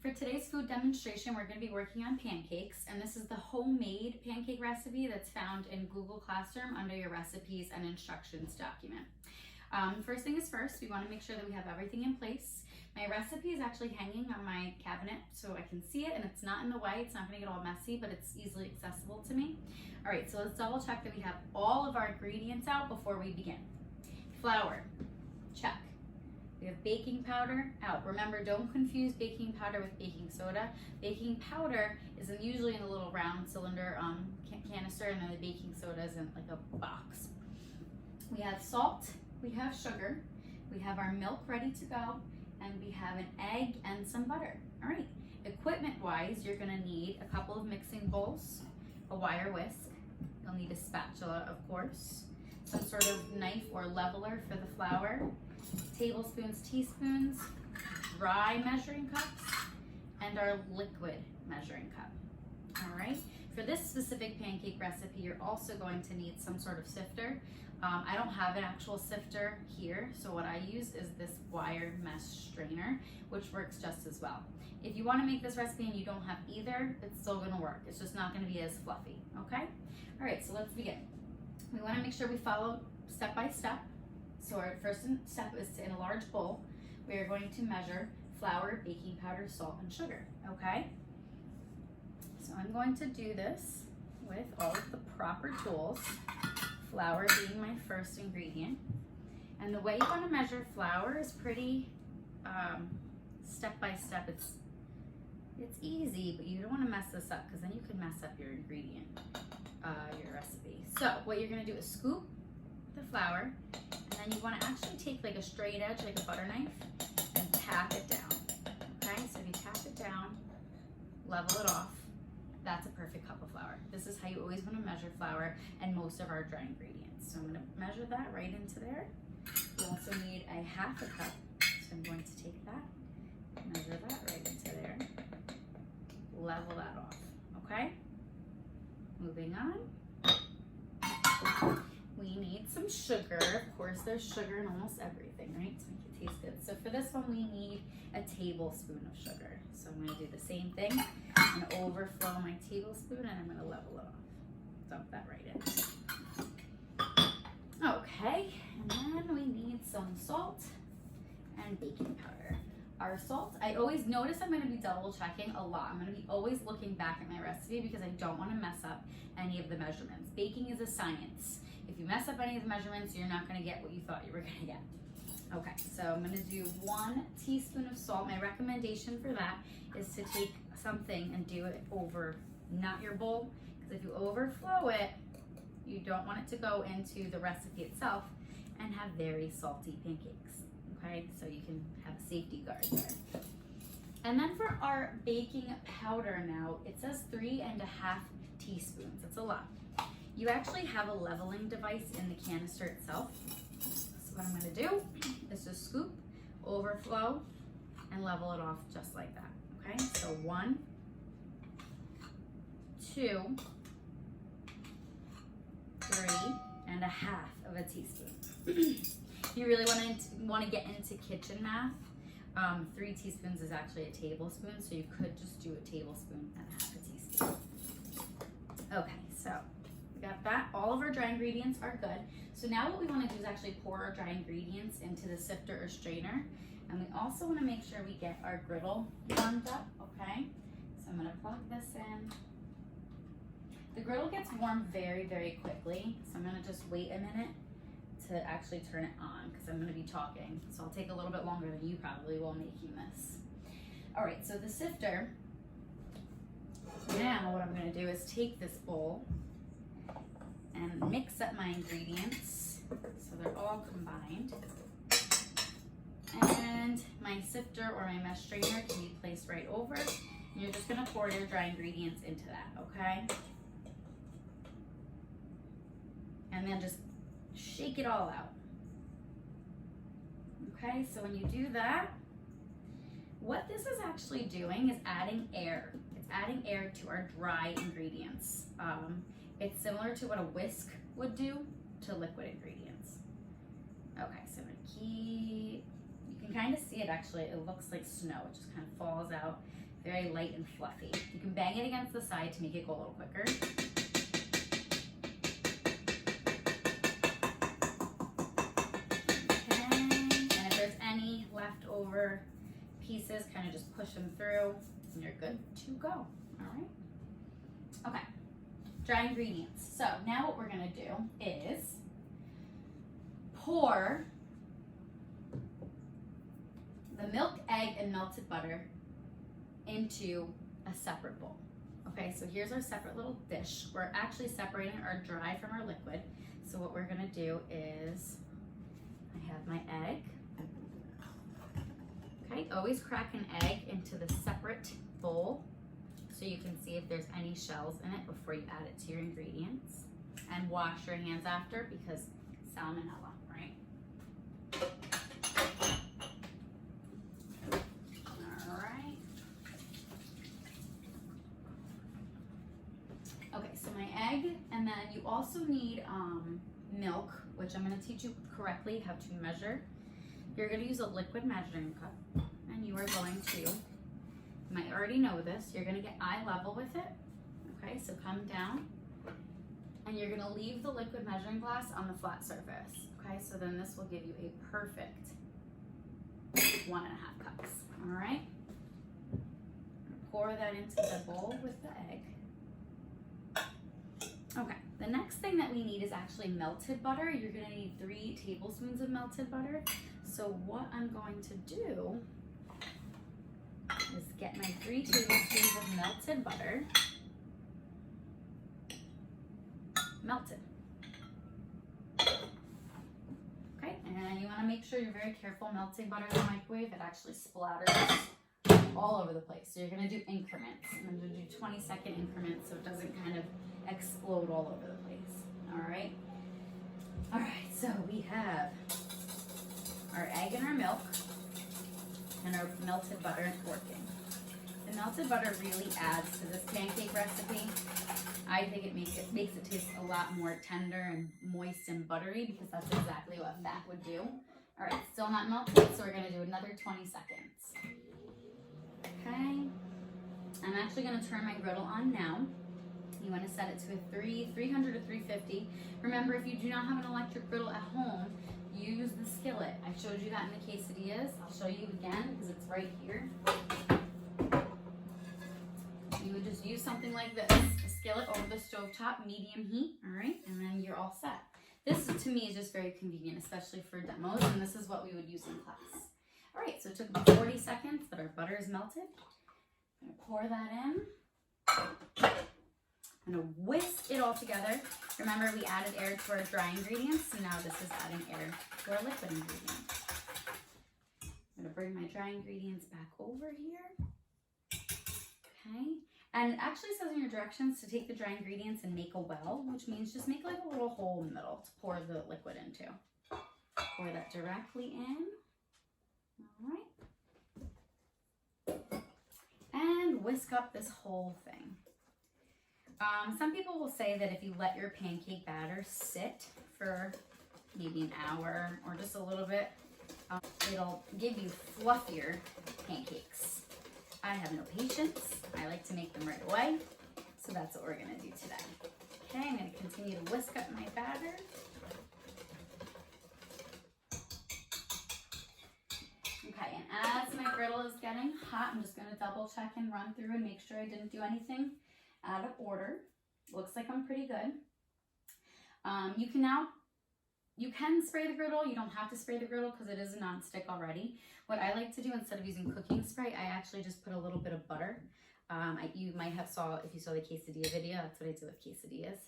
For today's food demonstration, we're going to be working on pancakes, and this is the homemade pancake recipe that's found in Google Classroom under your recipes and instructions document. First thing is first, we want to make sure that we have everything in place. My recipe is actually hanging on my cabinet so I can see it, and it's not in the way. It's not going to get all messy, but it's easily accessible to me. All right, so let's double check that we have all of our ingredients out before we begin. Flour, check. We have baking powder out. Remember, don't confuse baking powder with baking soda. Baking powder is usually in a little round cylinder canister, and then the baking soda is in like a box. We have salt, we have sugar, we have our milk ready to go, and we have an egg and some butter. All right, equipment-wise, you're gonna need a couple of mixing bowls, a wire whisk, you'll need a spatula, of course, some sort of knife or leveler for the flour, tablespoons, teaspoons, dry measuring cups, and our liquid measuring cup. All right, for this specific pancake recipe, you're also going to need some sort of sifter. I don't have an actual sifter here, so what I use is this wire mesh strainer, which works just as well. If you want to make this recipe and you don't have either, it's still going to work. It's just not going to be as fluffy, okay? All right, so let's begin. We want to make sure we follow step by step. So our first step is to, in a large bowl, we are going to measure flour, baking powder, salt, and sugar, okay? So I'm going to do this with all of the proper tools, flour being my first ingredient. And the way you want to measure flour is pretty step by step. It's easy, but you don't want to mess this up because then you could mess up your ingredient, your recipe. So what you're going to do is scoop the flour, and then you want to actually take like a straight edge, like a butter knife, and tap it down. Okay, so if you tap it down, level it off, that's a perfect cup of flour. This is how you always want to measure flour and most of our dry ingredients. So I'm going to measure that right into there. You also need a half a cup, so I'm going to take that, measure that right into there, level that off. Okay, moving on. We need some sugar. Of course, there's sugar in almost everything, right? To make it taste good. So for this one, we need a tablespoon of sugar. So I'm going to do the same thing. I'm going to overflow my tablespoon, and I'm going to level it off. Dump that right in. Okay, and then we need some salt and baking powder. Our salt, I always notice I'm going to be double checking a lot. I'm going to be always looking back at my recipe because I don't want to mess up any of the measurements. Baking is a science. If you mess up any of the measurements, you're not going to get what you thought you were going to get. Okay, so I'm going to do 1 teaspoon of salt. My recommendation for that is to take something and do it over, not your bowl, because if you overflow it, you don't want it to go into the recipe itself and have very salty pancakes. Okay, so you can have a safety guard there. And then for our baking powder now, it says 3½ teaspoons. That's a lot. You actually have a leveling device in the canister itself. So what I'm going to do is just scoop, overflow, and level it off just like that. Okay, so 1, 2, 3½ of a teaspoon. If you really want to get into kitchen math, 3 teaspoons is actually a tablespoon, so you could just do a tablespoon and ½ a teaspoon. Okay, so we got that. All of our dry ingredients are good. So now what we want to do is actually pour our dry ingredients into the sifter or strainer. And we also want to make sure we get our griddle warmed up, okay? So I'm going to plug this in. The griddle gets warm very, very quickly. So I'm going to just wait a minute to actually turn it on because I'm going to be talking. So I'll take a little bit longer than you probably will making this. All right, so the sifter. Now what I'm going to do is take this bowl and mix up my ingredients so they're all combined. And my sifter or my mesh strainer can be placed right over. And you're just going to pour your dry ingredients into that, okay? And then just shake it all out. Okay, so when you do that, what this is actually doing is adding air. It's adding air to our dry ingredients. It's similar to what a whisk would do to liquid ingredients. Okay, so I'm gonna keep, you can kind of see it actually, it looks like snow, it just kind of falls out very light and fluffy. You can bang it against the side to make it go a little quicker. Okay, and if there's any leftover pieces, kind of just push them through and you're good to go. All right. Okay, dry ingredients. So now what we're gonna do is pour the milk, egg, and melted butter into a separate bowl. Okay, so here's our separate little dish. We're actually separating our dry from our liquid. So what we're gonna do is, I have my egg. Okay, always crack an egg into the separate bowl so you can see if there's any shells in it before you add it to your ingredients. And wash your hands after because salmonella, right? All right. Okay, so my egg, and then you also need milk, which I'm gonna teach you correctly how to measure. You're gonna use a liquid measuring cup, and you are going to, you might already know this, you're gonna get eye level with it. Okay, so come down, and you're gonna leave the liquid measuring glass on the flat surface. Okay, so then this will give you a perfect 1.5 cups. All right, pour that into the bowl with the egg. Okay, the next thing that we need is actually melted butter. You're gonna need 3 tablespoons of melted butter. So what I'm going to do is get my 3 tablespoons of melted butter melted. Okay, and you wanna make sure you're very careful melting butter in the microwave. It actually splatters all over the place. So you're gonna do increments. I'm gonna do 20-second increments so it doesn't kind of explode all over the place. All right. All right, so we have our egg and our milk and our melted butter working. The melted butter really adds to this pancake recipe. I think it makes it taste a lot more tender and moist and buttery because that's exactly what fat would do. All right, still not melted, so we're gonna do another 20 seconds. Okay, I'm actually gonna turn my griddle on now. You wanna set it to a 300 to 350. Remember, if you do not have an electric griddle at home, use the skillet. I showed you that in the quesadillas. I'll show you again because it's right here. You would just use something like this, a skillet over the stovetop, medium heat, all right? And then you're all set. This, to me, is just very convenient, especially for demos, and this is what we would use in class. All right, so it took about 40 seconds, but our butter is melted. I'm gonna pour that in. I'm gonna whisk it all together. Remember, we added air to our dry ingredients, so now this is adding air to our liquid ingredients. I'm gonna bring my dry ingredients back over here. Okay, and it actually says in your directions to take the dry ingredients and make a well, which means just make like a little hole in the middle to pour the liquid into. Pour that directly in. All right. And whisk up this whole thing. Some people will say that if you let your pancake batter sit for maybe an hour or just a little bit, it'll give you fluffier pancakes. I have no patience. I like to make them right away. So that's what we're gonna do today. Okay, I'm gonna continue to whisk up my batter. Okay, and as my griddle is getting hot, I'm just gonna double check and run through and make sure I didn't do anything out of order. Looks like I'm pretty good. You can spray the griddle. You don't have to spray the griddle because it is a nonstick already. What I like to do instead of using cooking spray, I actually just put a little bit of butter. You might have if you saw the quesadilla video, that's what I do with quesadillas.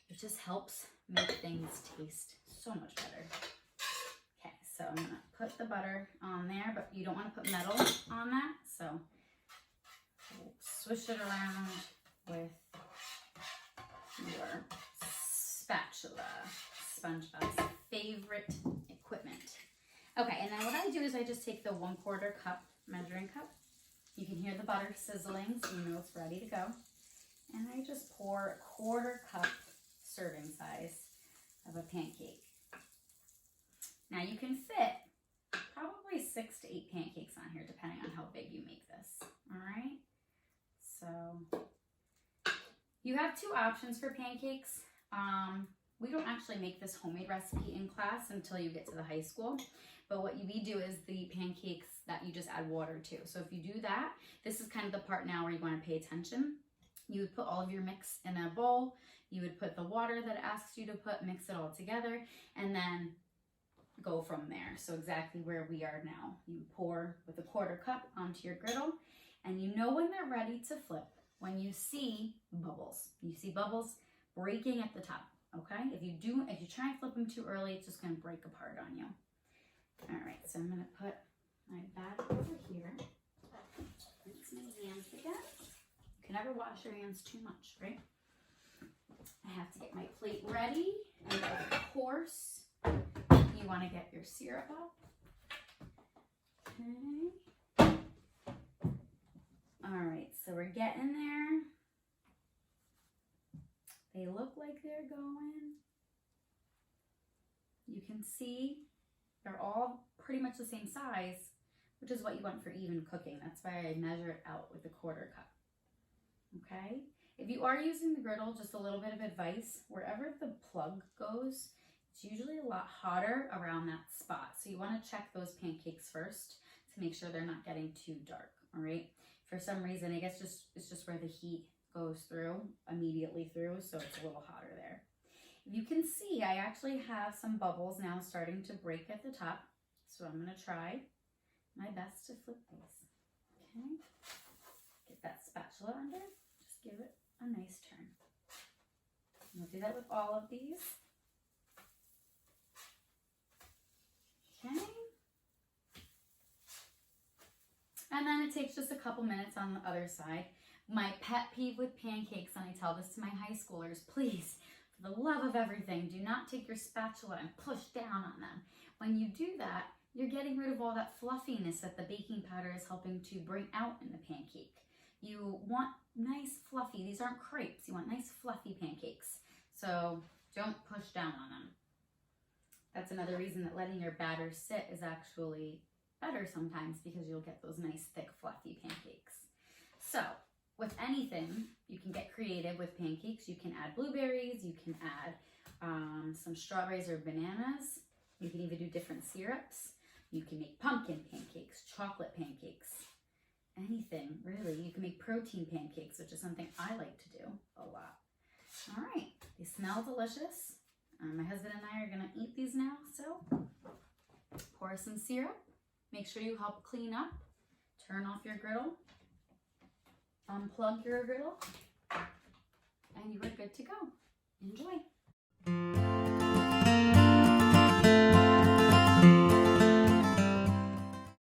It just helps make things taste so much better. Okay, so I'm gonna put the butter on there, but you don't want to put metal on that. So we'll swish it around with your spatula, SpongeBob's favorite equipment. Okay, and then what I do is I just take the 1/4 cup measuring cup. You can hear the butter sizzling, so you know it's ready to go. And I just pour a 1/4 cup serving size of a pancake. Now you can fit probably 6 to 8 pancakes on here, depending on how big you make this. All right. So you have two options for pancakes. We don't actually make this homemade recipe in class until you get to the high school. But what we do is the pancakes that you just add water to. So if you do that, this is kind of the part now where you want to pay attention. You would put all of your mix in a bowl. You would put the water that it asks you to put, mix it all together, and then go from there. So exactly where we are now. You pour with a 1/4 cup onto your griddle, and you know when they're ready to flip when you see bubbles. You see bubbles breaking at the top, okay? If you try and flip them too early, it's just gonna break apart on you. All right, so I'm gonna put my batter over here. Rinse my hands again. You can never wash your hands too much, right? I have to get my plate ready, and of course, you want to get your syrup up. Okay. All right, so we're getting there. They look like they're going. You can see they're all pretty much the same size, which is what you want for even cooking. That's why I measure it out with a 1/4 cup. Okay? If you are using the griddle, just a little bit of advice, wherever the plug goes, it's usually a lot hotter around that spot. So you want to check those pancakes first to make sure they're not getting too dark, all right? For some reason, I guess it's just where the heat goes through, immediately through, so it's a little hotter there. You can see I actually have some bubbles now starting to break at the top, so I'm going to try my best to flip these. Okay, get that spatula under, just give it a nice turn. And we'll do that with all of these. Okay. And then it takes just a couple minutes on the other side. My pet peeve with pancakes, and I tell this to my high schoolers, please, for the love of everything, do not take your spatula and push down on them. When you do that, you're getting rid of all that fluffiness that the baking powder is helping to bring out in the pancake. You want nice fluffy, these aren't crepes, you want nice fluffy pancakes. So don't push down on them. That's another reason that letting your batter sit is actually better sometimes, because you'll get those nice thick fluffy pancakes. So with anything, you can get creative with pancakes. You can add blueberries, you can add some strawberries or bananas. You can even do different syrups. You can make pumpkin pancakes, chocolate pancakes, anything really. You can make protein pancakes, which is something I like to do a lot. All right, they smell delicious. My husband and I are gonna eat these now, so pour some syrup. Make sure you help clean up. Turn off your griddle. Unplug your griddle. And you are good to go. Enjoy.